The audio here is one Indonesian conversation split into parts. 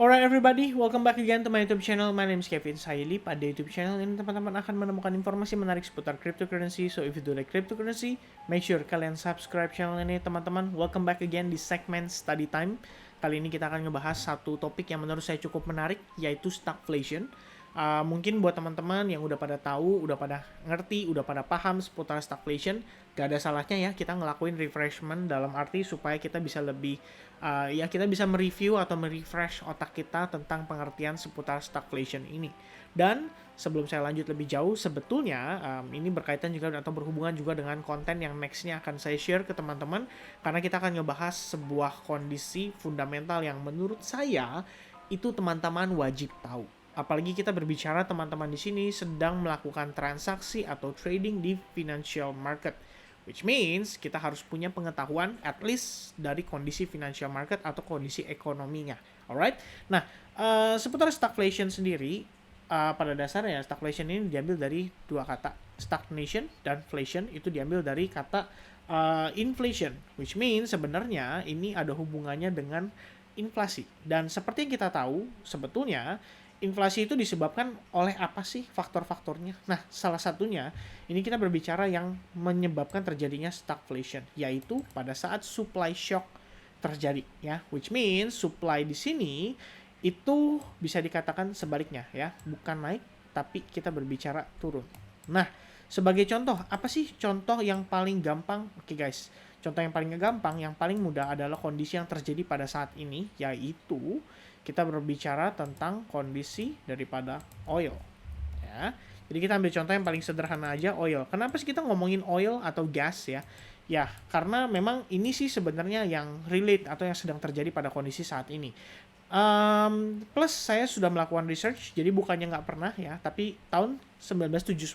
Alright everybody, welcome back again to my YouTube channel. My name is Kevin Saili. Pada YouTube channel ini teman-teman akan menemukan informasi menarik seputar cryptocurrency. So if you do like cryptocurrency, make sure kalian subscribe channel ini teman-teman. Welcome back again di segmen study time. Kali ini kita akan ngebahas satu topik yang menurut saya cukup menarik, yaitu stagflation. Mungkin buat teman-teman yang udah pada tahu, udah pada ngerti, udah pada paham seputar stagflation, gak ada salahnya ya kita ngelakuin refreshment dalam arti supaya kita bisa lebih kita bisa mereview atau merefresh otak kita tentang pengertian seputar stagflation ini. Dan sebelum saya lanjut lebih jauh, sebetulnya ini berkaitan juga atau berhubungan juga dengan konten yang nextnya akan saya share ke teman-teman, karena kita akan ngebahas sebuah kondisi fundamental yang menurut saya itu teman-teman wajib tahu. Apalagi kita berbicara teman-teman di sini sedang melakukan transaksi atau trading di financial market. Which means kita harus punya pengetahuan at least dari kondisi financial market atau kondisi ekonominya. Alright? Nah, seputar stagflation sendiri, pada dasarnya stagflation ini diambil dari dua kata. Stagnation dan inflation itu diambil dari kata inflation. Which means sebenarnya ini ada hubungannya dengan inflasi. Dan seperti yang kita tahu, sebetulnya inflasi itu disebabkan oleh apa sih faktor-faktornya? Nah, salah satunya ini kita berbicara yang menyebabkan terjadinya stagflation, yaitu pada saat supply shock terjadi, ya. Which means supply di sini itu bisa dikatakan sebaliknya, ya, bukan naik, tapi kita berbicara turun. Nah, sebagai contoh, apa sih contoh yang paling gampang? Oke guys, contoh yang paling gampang, yang paling mudah adalah kondisi yang terjadi pada saat ini, yaitu kita berbicara tentang kondisi daripada oil. Ya. Jadi kita ambil contoh yang paling sederhana aja, oil. Kenapa sih kita ngomongin oil atau gas ya? Ya, karena memang ini sih sebenarnya yang relate atau yang sedang terjadi pada kondisi saat ini. Plus saya sudah melakukan research, jadi bukannya nggak pernah ya, tapi tahun 1979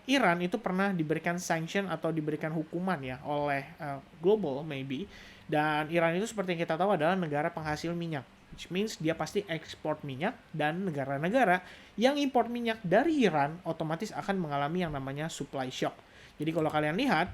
Iran itu pernah diberikan sanction atau diberikan hukuman ya oleh global maybe, dan Iran itu seperti yang kita tahu adalah negara penghasil minyak, which means dia pasti ekspor minyak, dan negara-negara yang impor minyak dari Iran otomatis akan mengalami yang namanya supply shock. Jadi kalau kalian lihat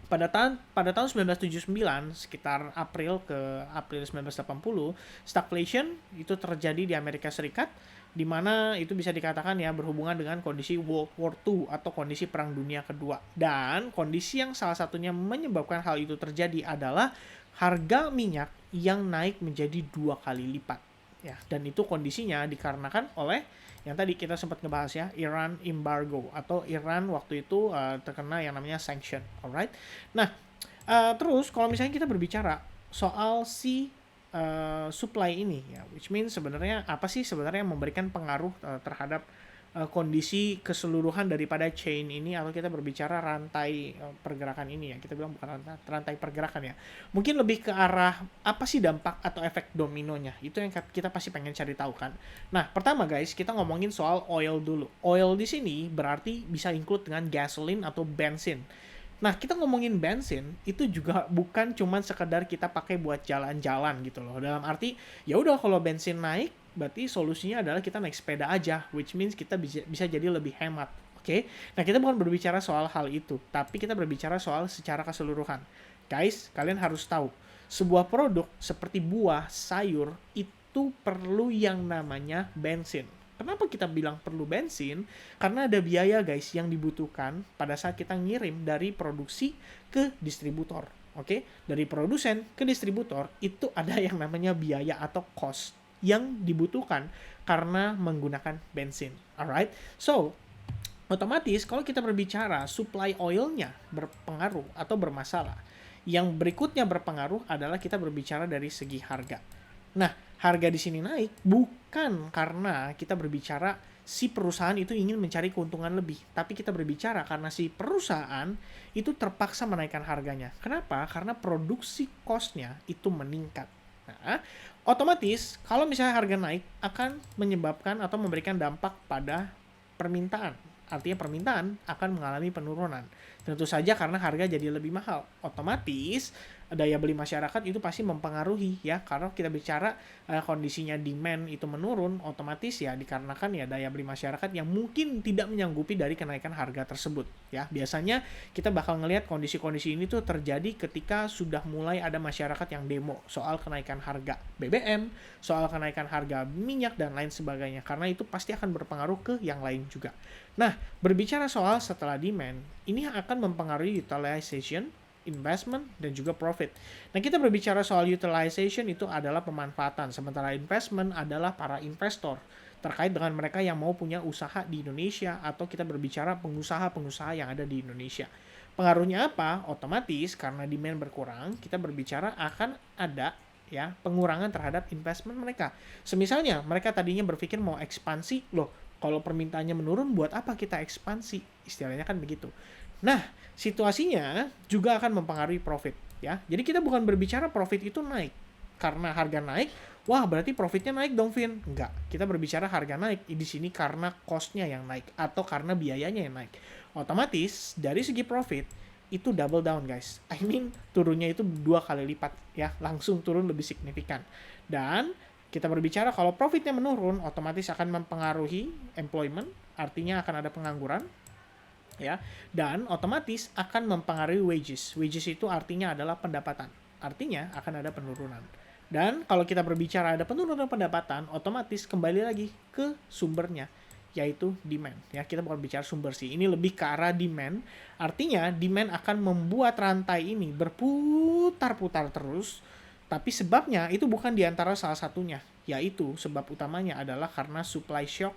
pada tahun 1979 sekitar April 1980, stagflation itu terjadi di Amerika Serikat, di mana itu bisa dikatakan ya berhubungan dengan kondisi World War II atau kondisi Perang Dunia Kedua. Dan kondisi yang salah satunya menyebabkan hal itu terjadi adalah harga minyak yang naik menjadi 2 kali lipat. Ya, dan itu kondisinya dikarenakan oleh yang tadi kita sempat ngebahas ya, Iran embargo atau Iran waktu itu terkena yang namanya sanction, alright. Nah, terus kalau misalnya kita berbicara soal si supply ini ya, which means sebenarnya apa sih sebenarnya yang memberikan pengaruh terhadap kondisi keseluruhan daripada chain ini, atau kita berbicara rantai pergerakan ini ya, kita bilang bukan rantai pergerakan ya, mungkin lebih ke arah apa sih dampak atau efek dominonya, itu yang kita pasti pengen cari tahu kan. Nah, pertama guys, kita ngomongin soal oil dulu. Oil di sini berarti bisa include dengan gasoline atau bensin. Nah, kita ngomongin bensin itu juga bukan cuman sekedar kita pakai buat jalan-jalan gitu loh. Dalam arti, ya udah kalau bensin naik, berarti solusinya adalah kita naik sepeda aja, which means kita bisa jadi lebih hemat. Oke? Nah, kita bukan berbicara soal hal itu, tapi kita berbicara soal secara keseluruhan. Guys, kalian harus tahu, sebuah produk seperti buah, sayur, itu perlu yang namanya bensin. Kenapa kita bilang perlu bensin? Karena ada biaya guys yang dibutuhkan pada saat kita ngirim dari produksi ke distributor. Oke? Dari produsen ke distributor itu ada yang namanya biaya atau cost yang dibutuhkan karena menggunakan bensin. Alright? So, otomatis kalau kita berbicara supply oilnya berpengaruh atau bermasalah, yang berikutnya berpengaruh adalah kita berbicara dari segi harga. Nah, harga di sini naik bukan karena kita berbicara si perusahaan itu ingin mencari keuntungan lebih, tapi kita berbicara karena si perusahaan itu terpaksa menaikkan harganya. Kenapa? Karena produksi cost-nya itu meningkat. Nah, otomatis kalau misalnya harga naik akan menyebabkan atau memberikan dampak pada permintaan. Artinya permintaan akan mengalami penurunan. Tentu saja karena harga jadi lebih mahal. Otomatis daya beli masyarakat itu pasti mempengaruhi ya, karena kita bicara kondisinya demand itu menurun, otomatis ya dikarenakan ya daya beli masyarakat yang mungkin tidak menyanggupi dari kenaikan harga tersebut ya. Biasanya kita bakal ngelihat kondisi-kondisi ini tuh terjadi ketika sudah mulai ada masyarakat yang demo soal kenaikan harga BBM, soal kenaikan harga minyak dan lain sebagainya, karena itu pasti akan berpengaruh ke yang lain juga. Nah, berbicara soal setelah demand, ini akan mempengaruhi utilization, investment, dan juga profit. Nah, kita berbicara soal utilization itu adalah pemanfaatan, sementara investment adalah para investor terkait dengan mereka yang mau punya usaha di Indonesia, atau kita berbicara pengusaha-pengusaha yang ada di Indonesia. Pengaruhnya apa? Otomatis karena demand berkurang, kita berbicara akan ada ya pengurangan terhadap investment mereka. Semisalnya mereka tadinya berpikir mau ekspansi, loh kalau permintaannya menurun buat apa kita ekspansi? Istilahnya kan begitu. Nah, situasinya juga akan mempengaruhi profit ya. Jadi kita bukan berbicara profit itu naik karena harga naik, wah berarti profitnya naik dong, Vin. Enggak, kita berbicara harga naik di sini karena cost-nya yang naik atau karena biayanya yang naik. Otomatis dari segi profit itu double down, guys. I mean, turunnya itu 2 kali lipat ya, langsung turun lebih signifikan. Dan kita berbicara kalau profitnya menurun, otomatis akan mempengaruhi employment, artinya akan ada pengangguran ya, dan otomatis akan mempengaruhi wages. Wages itu artinya adalah pendapatan, artinya akan ada penurunan. Dan kalau kita berbicara ada penurunan pendapatan, otomatis kembali lagi ke sumbernya, yaitu demand ya. Kita bukan bicara sumber sih, ini lebih ke arah demand, artinya demand akan membuat rantai ini berputar-putar terus, tapi sebabnya itu bukan diantara salah satunya, yaitu sebab utamanya adalah karena supply shock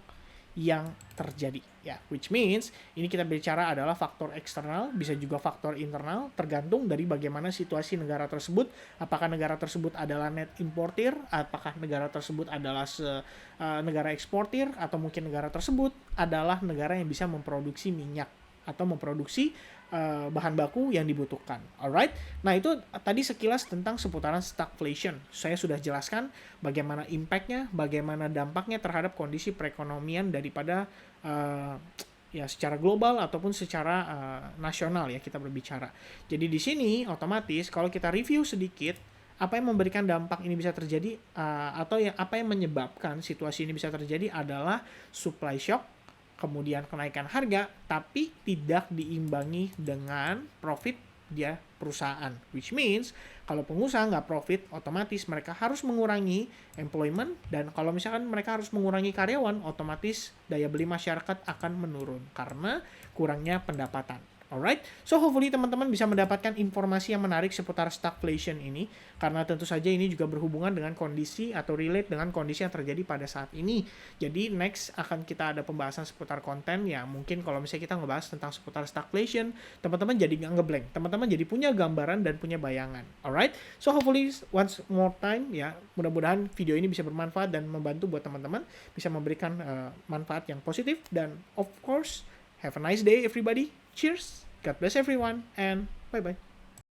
yang terjadi ya, which means ini kita bicara adalah faktor eksternal, bisa juga faktor internal, tergantung dari bagaimana situasi negara tersebut. Apakah negara tersebut adalah net importer, apakah negara tersebut adalah negara eksportir, atau mungkin negara tersebut adalah negara yang bisa memproduksi minyak atau memproduksi bahan baku yang dibutuhkan. Alright, nah itu tadi sekilas tentang seputaran stagflation. Saya sudah jelaskan bagaimana impact-nya, bagaimana dampaknya terhadap kondisi perekonomian daripada ya secara global ataupun secara nasional ya kita berbicara. Jadi di sini otomatis kalau kita review sedikit apa yang memberikan dampak ini bisa terjadi atau yang apa yang menyebabkan situasi ini bisa terjadi adalah supply shock, kemudian kenaikan harga, tapi tidak diimbangi dengan profit dia perusahaan. Which means, kalau pengusaha nggak profit, otomatis mereka harus mengurangi employment, dan kalau misalkan mereka harus mengurangi karyawan, otomatis daya beli masyarakat akan menurun, karena kurangnya pendapatan. Alright, so hopefully teman-teman bisa mendapatkan informasi yang menarik seputar stagflation ini, karena tentu saja ini juga berhubungan dengan kondisi atau relate dengan kondisi yang terjadi pada saat ini. Jadi next akan kita ada pembahasan seputar konten ya, mungkin kalau misalnya kita ngebahas tentang seputar stagflation, teman-teman jadi nggak ngeblank, teman-teman jadi punya gambaran dan punya bayangan. Alright, so hopefully once more time ya, mudah-mudahan video ini bisa bermanfaat dan membantu buat teman-teman, bisa memberikan manfaat yang positif, dan of course have a nice day everybody. Cheers, God bless everyone, and bye-bye.